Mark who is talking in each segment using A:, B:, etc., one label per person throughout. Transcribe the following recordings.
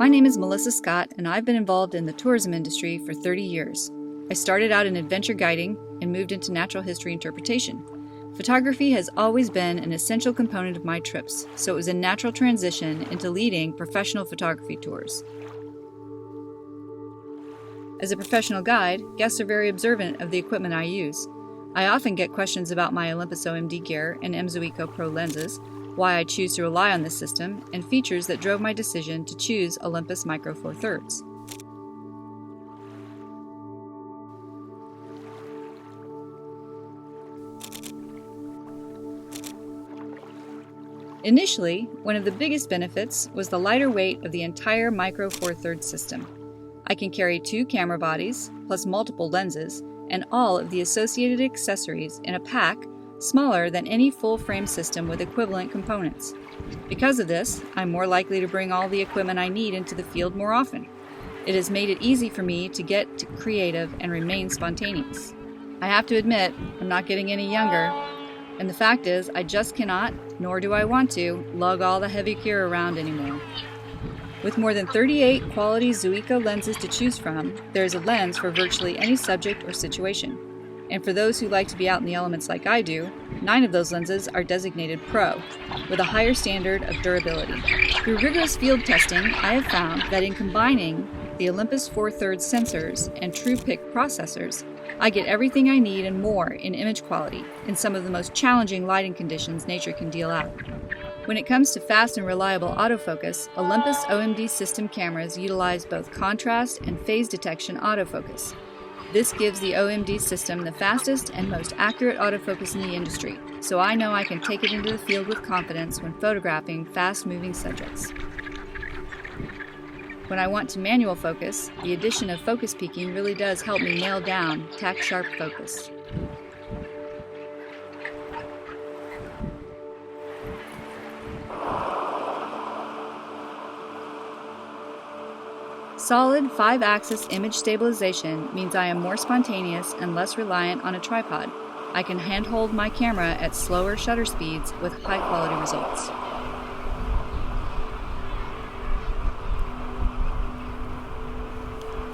A: My name is Melissa Scott, and I've been involved in the tourism industry for 30 years. I started out in adventure guiding and moved into natural history interpretation. Photography has always been an essential component of my trips, so it was a natural transition into leading professional photography tours. As a professional guide, guests are very observant of the equipment I use. I often get questions about my Olympus OMD gear and Zuiko Pro lenses, why I choose to rely on this system, and features that drove my decision to choose Olympus Micro Four Thirds. Initially, one of the biggest benefits was the lighter weight of the entire Micro Four Thirds system. I can carry 2 camera bodies, plus multiple lenses, and all of the associated accessories in a pack smaller than any full-frame system with equivalent components. Because of this, I'm more likely to bring all the equipment I need into the field more often. It has made it easy for me to get creative and remain spontaneous. I have to admit, I'm not getting any younger, and the fact is, I just cannot, nor do I want to, lug all the heavy gear around anymore. With more than 38 quality Zuiko lenses to choose from, there is a lens for virtually any subject or situation. And for those who like to be out in the elements like I do, 9 of those lenses are designated Pro, with a higher standard of durability. Through rigorous field testing, I have found that in combining the Olympus 4/3 sensors and TruePic processors, I get everything I need and more in image quality in some of the most challenging lighting conditions nature can deal out. When it comes to fast and reliable autofocus, Olympus OMD system cameras utilize both contrast and phase detection autofocus. This gives the OMD system the fastest and most accurate autofocus in the industry, so I know I can take it into the field with confidence when photographing fast-moving subjects. When I want to manual focus, the addition of focus peaking really does help me nail down tack-sharp focus. Solid 5-axis image stabilization means I am more spontaneous and less reliant on a tripod. I can handhold my camera at slower shutter speeds with high-quality results.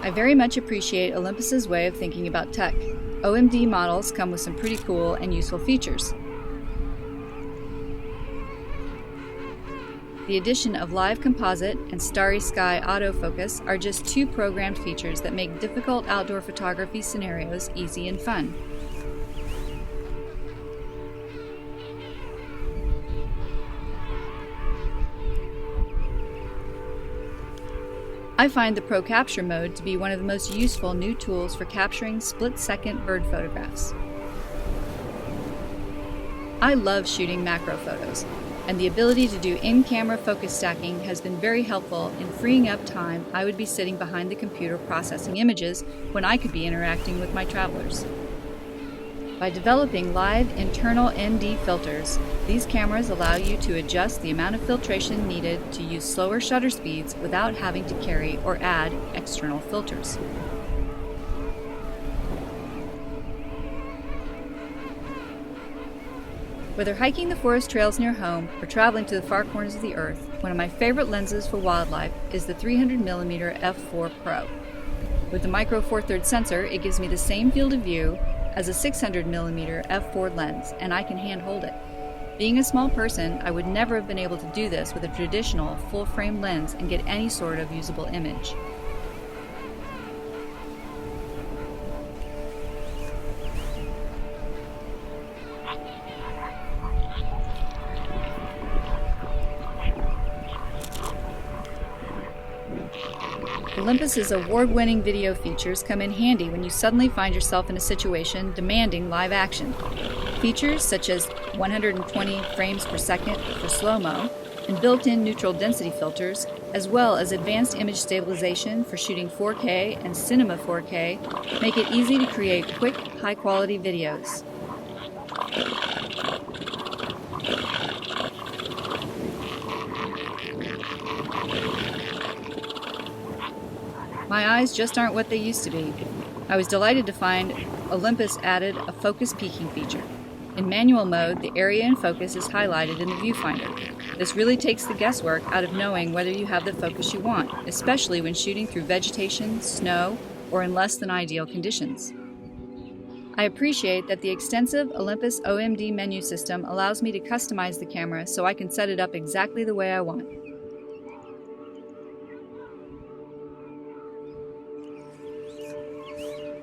A: I very much appreciate Olympus's way of thinking about tech. OMD models come with some pretty cool and useful features. The addition of live composite and starry sky autofocus are just 2 programmed features that make difficult outdoor photography scenarios easy and fun. I find the Pro Capture mode to be one of the most useful new tools for capturing split-second bird photographs. I love shooting macro photos, and the ability to do in-camera focus stacking has been very helpful in freeing up time I would be sitting behind the computer processing images when I could be interacting with my travelers. By developing live internal ND filters, these cameras allow you to adjust the amount of filtration needed to use slower shutter speeds without having to carry or add external filters. Whether hiking the forest trails near home or traveling to the far corners of the earth, one of my favorite lenses for wildlife is the 300mm f4 Pro. With the Micro Four Thirds sensor, it gives me the same field of view as a 600mm f4 lens, and I can handhold it. Being a small person, I would never have been able to do this with a traditional full-frame lens and get any sort of usable image. Olympus's award-winning video features come in handy when you suddenly find yourself in a situation demanding live action. Features such as 120 frames per second for slow-mo and built-in neutral density filters, as well as advanced image stabilization for shooting 4K and Cinema 4K, make it easy to create quick, high-quality videos. My eyes just aren't what they used to be. I was delighted to find Olympus added a focus peaking feature. In manual mode, the area in focus is highlighted in the viewfinder. This really takes the guesswork out of knowing whether you have the focus you want, especially when shooting through vegetation, snow, or in less than ideal conditions. I appreciate that the extensive Olympus OMD menu system allows me to customize the camera so I can set it up exactly the way I want.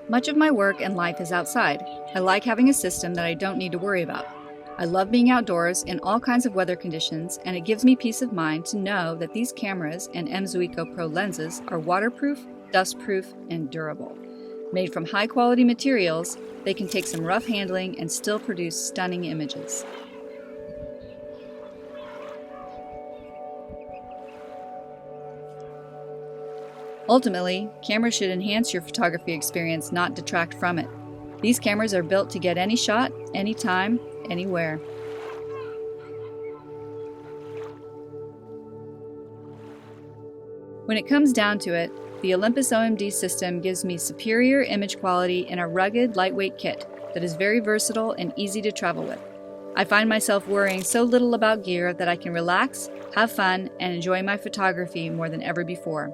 A: Much of my work and life is outside. I like having a system that I don't need to worry about. I love being outdoors in all kinds of weather conditions, and it gives me peace of mind to know that these cameras and Mzuiko Pro lenses are waterproof, dustproof, and durable. Made from high-quality materials, they can take some rough handling and still produce stunning images. Ultimately, cameras should enhance your photography experience, not detract from it. These cameras are built to get any shot, anytime, anywhere. When it comes down to it, the Olympus OMD system gives me superior image quality in a rugged, lightweight kit that is very versatile and easy to travel with. I find myself worrying so little about gear that I can relax, have fun, and enjoy my photography more than ever before.